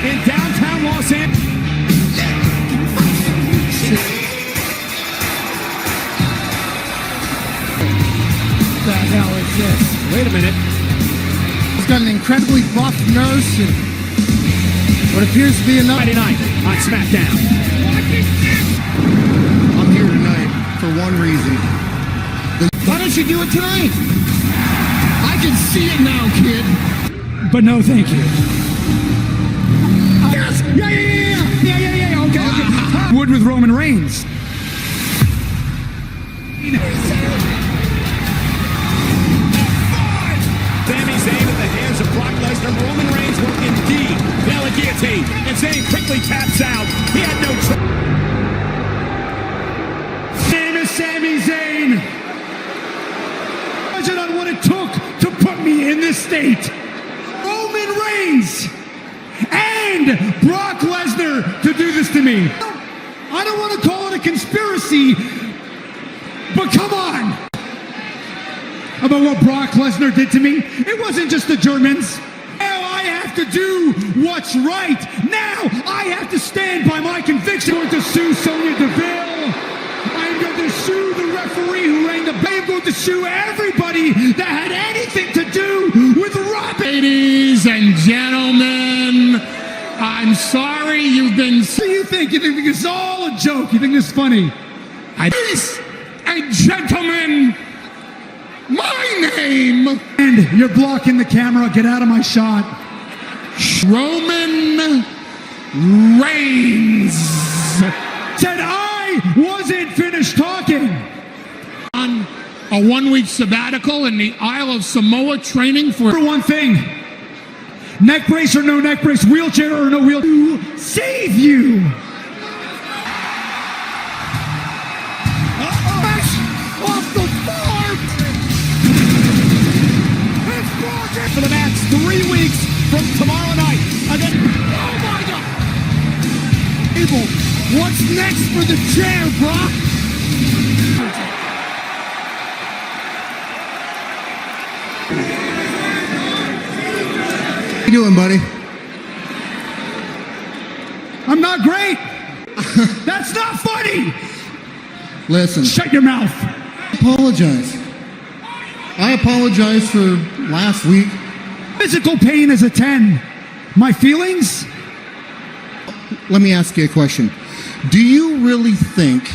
in downtown Los Angeles. What the hell is this? Wait a minute. He's got an incredibly buff nurse and what appears to be enough. Friday night on SmackDown. I'm here tonight for one reason. Why don't you do it tonight? I can see it now, kid. But no, thank you. Yes! Yeah. Okay. Wood with Roman Reigns. Sami Zayn in the hands of Brock Lesnar. Roman Reigns will indeed nail a guillotine. And Zayn quickly taps out. He had no choice. Name is Sami Zayn. Imagine on what it took to put me in this state. Roman Reigns and Brock Lesnar to do this to me. I don't want to call it a conspiracy, but come on. About what Brock Lesnar did to me. It wasn't just the Germans. Now I have to do what's right. Now I have to stand by my conviction. I'm going to sue Sonya Deville. I'm going to sue the referee who rang the bell. I'm going to sue everybody that had anything to do with Rob. Ladies and gentlemen, I'm sorry you've been... What do you think? You think it's all a joke? You think this is funny? Ladies and gentlemen, my name... And you're blocking the camera. Get out of my shot. Roman Reigns. Said I wasn't finished talking. On a one-week sabbatical in the Isle of Samoa training for one thing. Neck brace or no neck brace, wheelchair or no wheelchair, to save you. off the farm. For the match 3 weeks from tomorrow night. Again. Oh my God! Abel, what's next for the chair, Brock? How you doing, buddy? I'm not great. That's not funny. Listen, Shut your mouth. I apologize for last week. Physical pain is a 10. My feelings? Let me ask you a question. Do you really think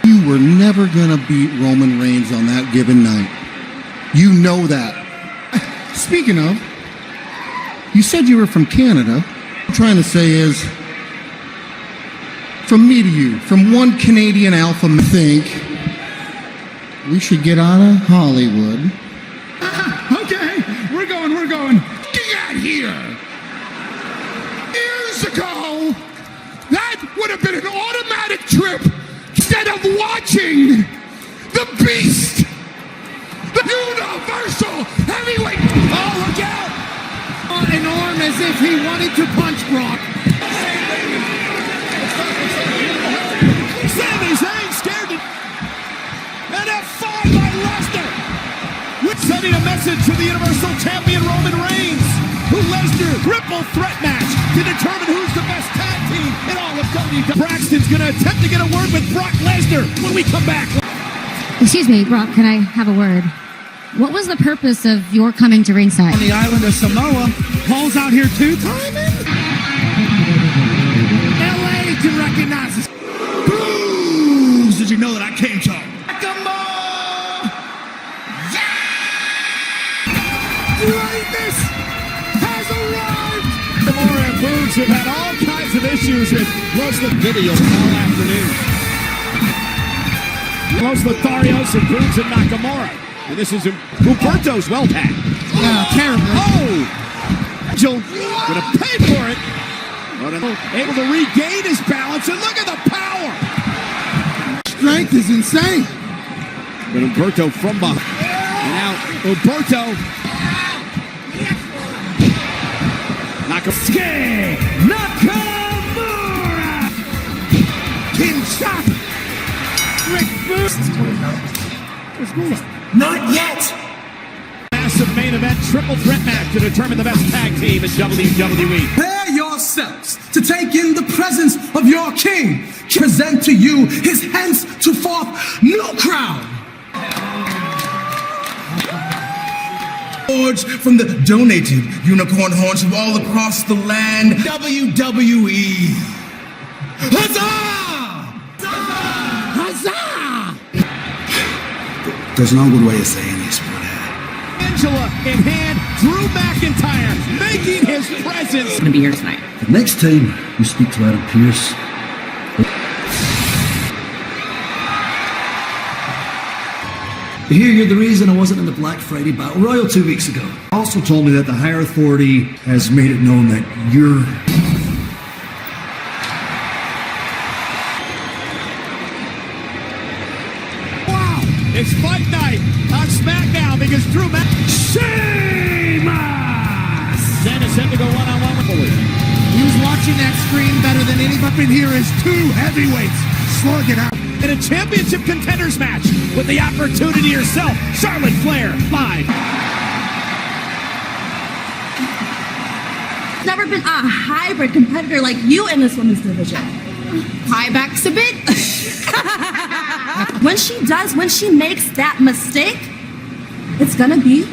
you were never going to beat Roman Reigns on that given night? You know that. Speaking of, you said you were from Canada. What I'm trying to say is, from me to you, from one Canadian alpha, I think we should get out of Hollywood. Okay, we're going. Get out here! Years ago, that would have been an automatic trip instead of watching the Beast, the Universal Heavyweight. Oh, look out! An arm as if he wanted to punch Brock. Sami Zayn scared to... And F5 by Lesnar. Sending a message to the Universal Champion Roman Reigns, who Lesnar triple threat match to determine who's the best tag team in all of WWE. Braxton's going to attempt to get a word with Brock Lesnar when we come back. Excuse me, Brock, can I have a word? What was the purpose of your coming to ringside? On the island of Samoa, Paul's out here too. Timing? LA can recognize us. Booze! Did you know that I came to greatness has arrived! Nakamura and Boogs have had all kinds of issues with Los Lotharios all afternoon. Los Lotharios and Boogs and Nakamura. And this is Humberto's well packed. Terrible. Oh! Angel gonna pay for it. But able to regain his balance, and look at the power! Strength is insane. But Humberto from behind. And now Humberto. Nakamura! King shot. Rick Boost! Not yet! Massive main event triple threat match to determine the best tag team in WWE. Prepare yourself! yourselves to take in the presence of your king. Present to you his henceforth new crown. Forged from the donated unicorn horns from all across the land. WWE. Huzzah! Huzzah! There's no good way of saying this, but Angela in hand, Drew McIntyre making his presence. Gonna be here tonight. The next time you speak to Adam Pearce, I hear you're the reason I wasn't in the Black Friday Battle Royal 2 weeks ago. Also told me that the higher authority has made it known that you're... Wow, it's fight night on SmackDown because Drew Sami set to go one-on-one with Foley. He was watching that screen better than anybody. Up in here is two heavyweights slugging out. In a championship contenders match with the opportunity yourself, Charlotte Flair, live. Never been a hybrid competitor like you in this women's division. High backs a bit. When she makes that mistake, it's gonna be.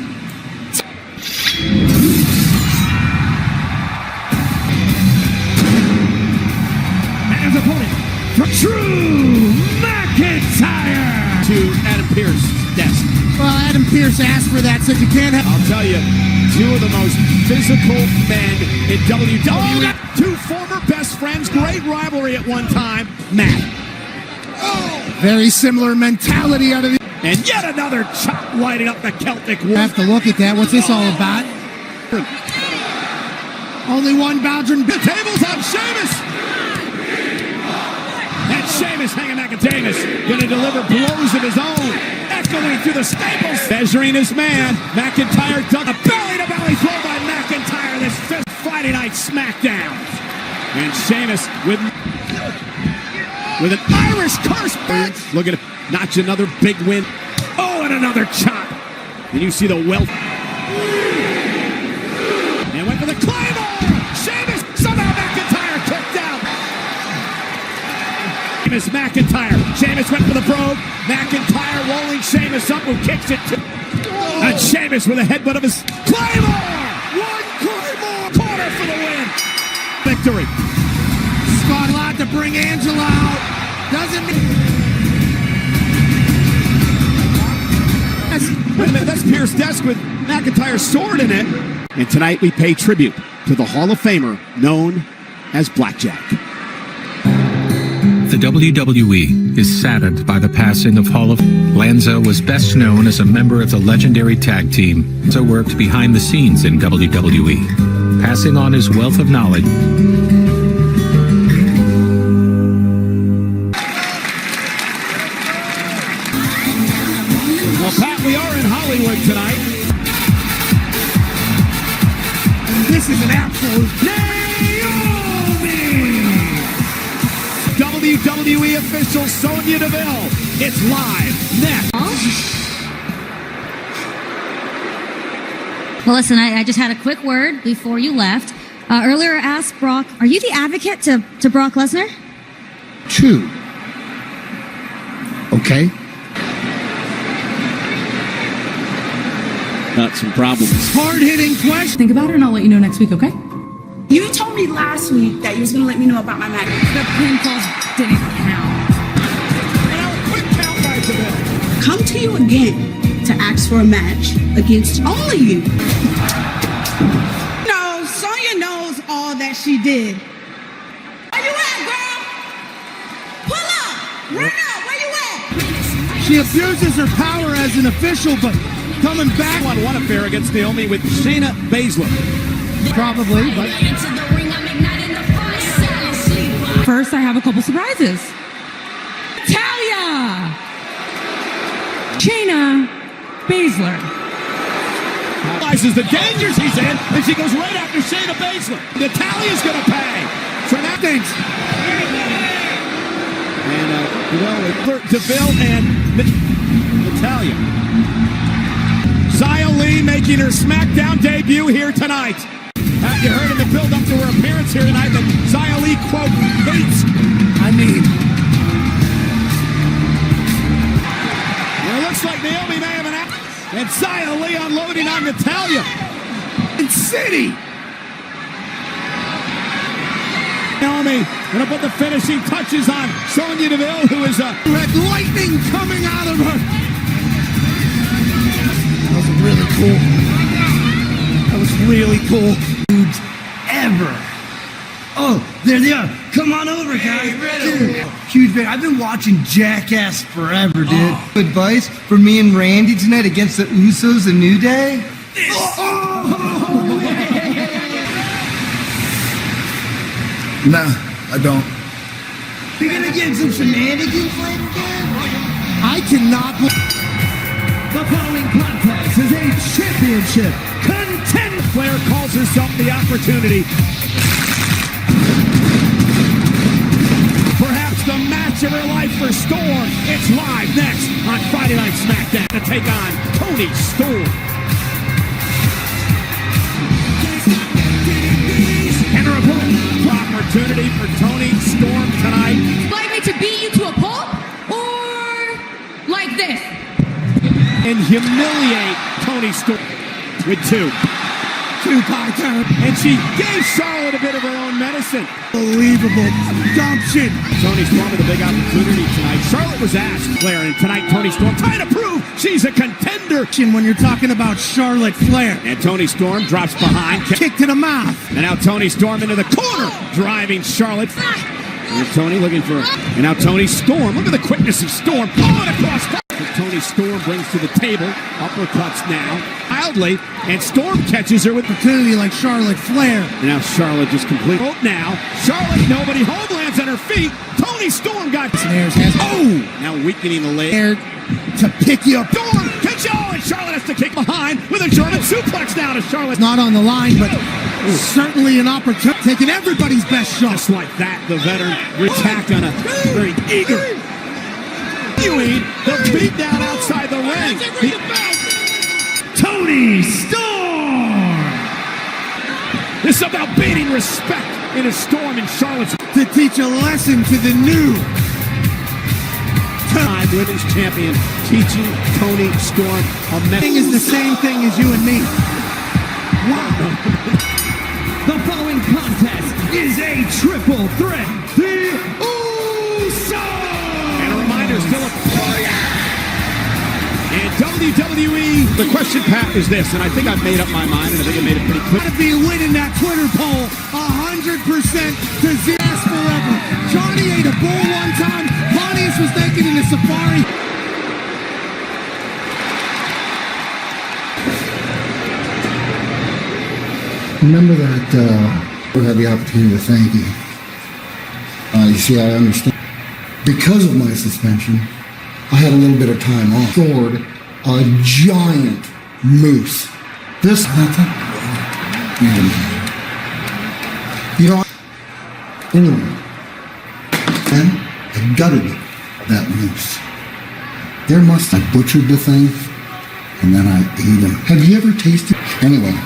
And his opponent, from Drew McIntyre to Adam Pearce's desk. Well, Adam Pearce asked for that, said you can't have. I'll tell you, two of the most physical men in WWE. Two former best friends, great rivalry at one time. Matt. Very similar mentality out of the. And yet another chop lighting up the Celtic War. Have to look at that. What's this all about? Only one Belgian. The tables on Sheamus. And Sheamus hanging back at Davis. Going to deliver blows of his own. Echoing through the staples. Measuring his man. McIntyre dug a belly-to-belly throw by McIntyre. This fifth Friday Night SmackDown. And Sheamus with an Irish curse. Look at it. Notch another big win. Oh, and another chop. And you see the wealth. And went for the Claymore. Sheamus. Somehow McIntyre kicked out. Sheamus McIntyre. Sheamus went for the probe. McIntyre rolling Sheamus up, who kicks it to. And Sheamus with a headbutt of his Claymore. One Claymore. Corner for the win. Victory. Scott allowed to bring Angela out. Doesn't mean. Wait a minute, that's Pierce's desk with McIntyre's sword in it. And tonight we pay tribute to the Hall of Famer known as Blackjack. The WWE is saddened by the passing of Hall of Lanza was best known as a member of the legendary tag team, so worked behind the scenes in WWE, passing on his wealth of knowledge. Well, Pat, we are in Hollywood tonight. This is an absolute Naomi! WWE official Sonya Deville. It's live next. Well, listen, I just had a quick word before you left. Earlier I asked Brock, are you the advocate to Brock Lesnar? Two. Okay. Got some problems. Hard-hitting question. Think about it and I'll let you know next week, okay? You told me last week that you was going to let me know about my match. The pinfalls didn't count. And a quick count by Deville. Come to you again to ask for a match against only you. No, Sonya knows all that she did. Where you at, girl? Pull up! Run up! Where you at? She abuses her power as an official, but coming back on one affair against Naomi with Shayna Baszler. Probably, but first I have a couple surprises. Natalya! Shayna Baszler. Realizes the dangers he's in, and she goes right after Shayna Baszler. Natalya's gonna pay for that things. And Deville and Natalya. Xia Li making her SmackDown debut here tonight. You heard in the build-up to her appearance moments here tonight that Xia Li, quote, hates. I mean, well, it looks like Naomi may have an out. And Xia Li unloading on Natalya. In City. Naomi gonna put the finishing touches on Sonya Deville, who is red lightning coming out of her. That was really cool. That was really cool. Dudes ever. Oh, there they are. Come on over, guys. Dude, huge fan. I've been watching Jackass forever, dude. Oh. Advice for me and Randy tonight against the Usos and New Day? Nah, I don't. You're gonna get some shenanigans later, dude? I cannot. The following contest is a championship contender. Flair calls herself the opportunity. Perhaps the match of her life for Storm. It's live next on Friday Night SmackDown to take on Toni Storm. And a opportunity for Toni Storm tonight. Like me to beat you to a pulp? Or like this? And humiliate Toni Storm with two. And she gave Charlotte a bit of her own medicine. Unbelievable gumption. Toni Storm with a big opportunity tonight. Charlotte was asked, Flair, and tonight Toni Storm trying to prove she's a contender. When you're talking about Charlotte Flair. And Toni Storm drops behind. Kick to the mouth. And now Toni Storm into the corner, driving Charlotte. And Toni looking for, and now Toni Storm. Look at the quickness of Storm. Pulling across. Toni Storm brings to the table. Uppercuts now. Wildly. And Storm catches her with opportunity like Charlotte Flair. And now Charlotte just complete. Oh, now. Charlotte, nobody home, lands on her feet. Toni Storm got snares. Oh! Now weakening the leg. To pick you up. Storm can show, and Charlotte has to kick behind with a German suplex now to Charlotte. Not on the line, but certainly an opportunity. Taking everybody's best shot. Just like that, the veteran attack on a very eager. Viewing the beatdown outside the ring. Toni Storm! This is about beating respect in a Storm in Charlotte's. To teach a lesson to the new time women's champion, teaching Toni Storm a message. Is the same thing as you and me. Wow. The following contest is a triple threat. The Usos! And a reminder, still a and WWE. The question, Pat, is this, and I think I've made up my mind, and I think I made it pretty clear. Got to be winning that Twitter poll 100% to Z's forever. Johnny ate a bull one time. Pontius was naked in a safari. Remember that I had the opportunity to thank you. You see, I understand. Because of my suspension, I had a little bit of time off. Stored a giant moose. This, nothing. You know, anyway, then I gutted that moose. There must have butchered the thing, and then I ate him. Have you ever tasted? Anyway,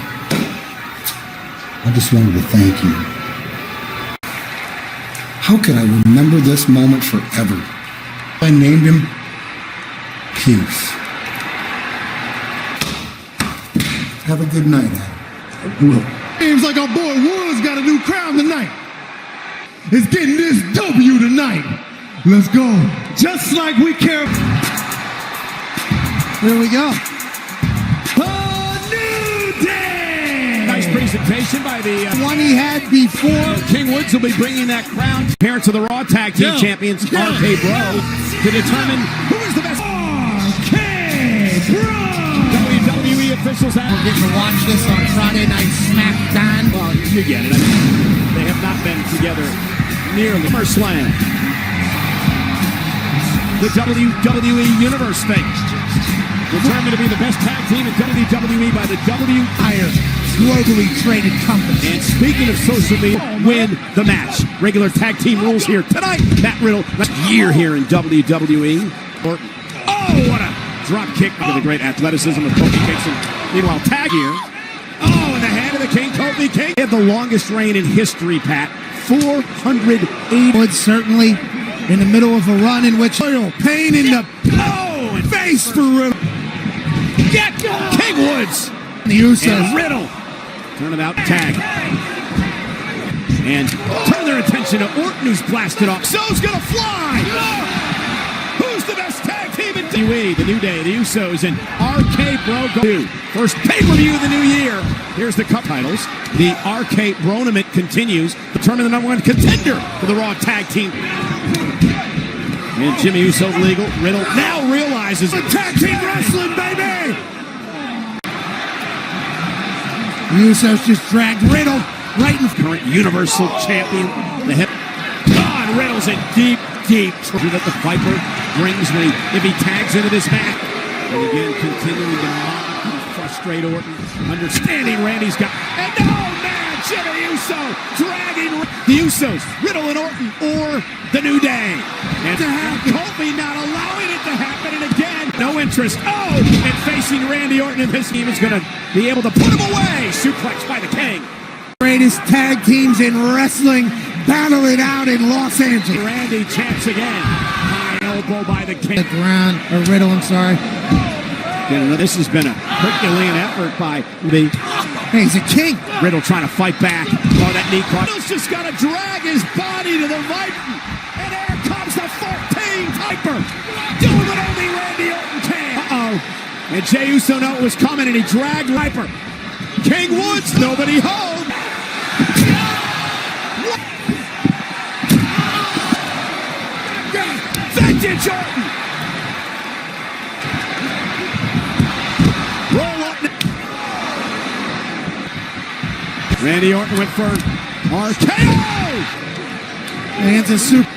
I just wanted to thank you. How could I remember this moment forever? I named him Peace. Have a good night, Adam. Will. Seems like our boy Will's got a new crown tonight. It's getting this W tonight. Let's go. Just like we care. There we go. A new day. Nice presentation by the one he had before. King Woods will be bringing that crown. Parents of the Raw Tag Team Champions, RK Bro, to determine who is the best. RK Bro. WWE officials out. We're getting to watch this on Friday Night SmackDown. Well, you get it. I mean, they have not been together nearly. SummerSlam. The WWE Universe thing. Determined to be the best tag team in WWE by the Higher globally traded company. And speaking of social media, win the match. Regular tag team rules here tonight. Matt Riddle, year here in WWE. Oh, what a drop kick with a great athleticism of Kofi Kingston. Meanwhile, tag here. Oh, in the hand of the king. King Kofi King had the longest reign in history, Pat. 480. Would certainly in the middle of a run in which Pain in the and face for Riddle. Get King Woods. The Usos. And Riddle. Turn about tag. And turn their attention to Orton, who's blasted off. So's gonna fly. Who's the best tag team in WWE? The New Day, the Usos, and RK Bro. First pay-per-view of the new year. Here's the cup titles. The RK Bronament continues. Determine the number one contender for the Raw Tag Team. And Jimmy Uso legal. Riddle now realizes the tag team wrestling, baby. Usos just dragged Riddle right in current Universal Champion. The hip. God, Riddle's in deep that the Viper brings me if he tags into this match. And again, continuing to mock and frustrate Orton. Understanding Randy's got. And oh man, Jimmy Uso dragging the Usos, Riddle and Orton, or the New Day. And Kofi not allowing it to happen. And again, no interest. Oh, and facing Randy Orton, and his team is going to be able to put him away. Suplex by the King. Greatest tag teams in wrestling battle it out in Los Angeles. Randy chants again. High elbow by the King. Brown, or Riddle, I'm sorry. This has been a Herculean effort by the... Hey, he's a king. Riddle trying to fight back. Oh, that knee caught. Riddle's just got to drag his body to the Viper. And there comes the 14 Viper. Doing what only Randy Orton can. Uh-oh. And Jey Uso knew it was coming, and he dragged Viper. King Woods, nobody home. Vintage Orton. Roll up. Randy Orton went for RKO. Lands a super.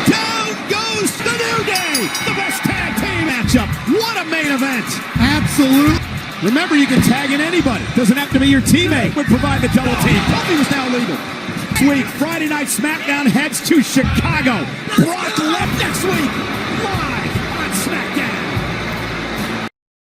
Down goes the New Day. The best tag team matchup. What a main event. Absolute. Remember, you can tag in anybody. Doesn't have to be your teammate. Would provide the double team. Kofi was now legal. This week, Friday Night SmackDown heads to Chicago. Brock left next week. Live on SmackDown.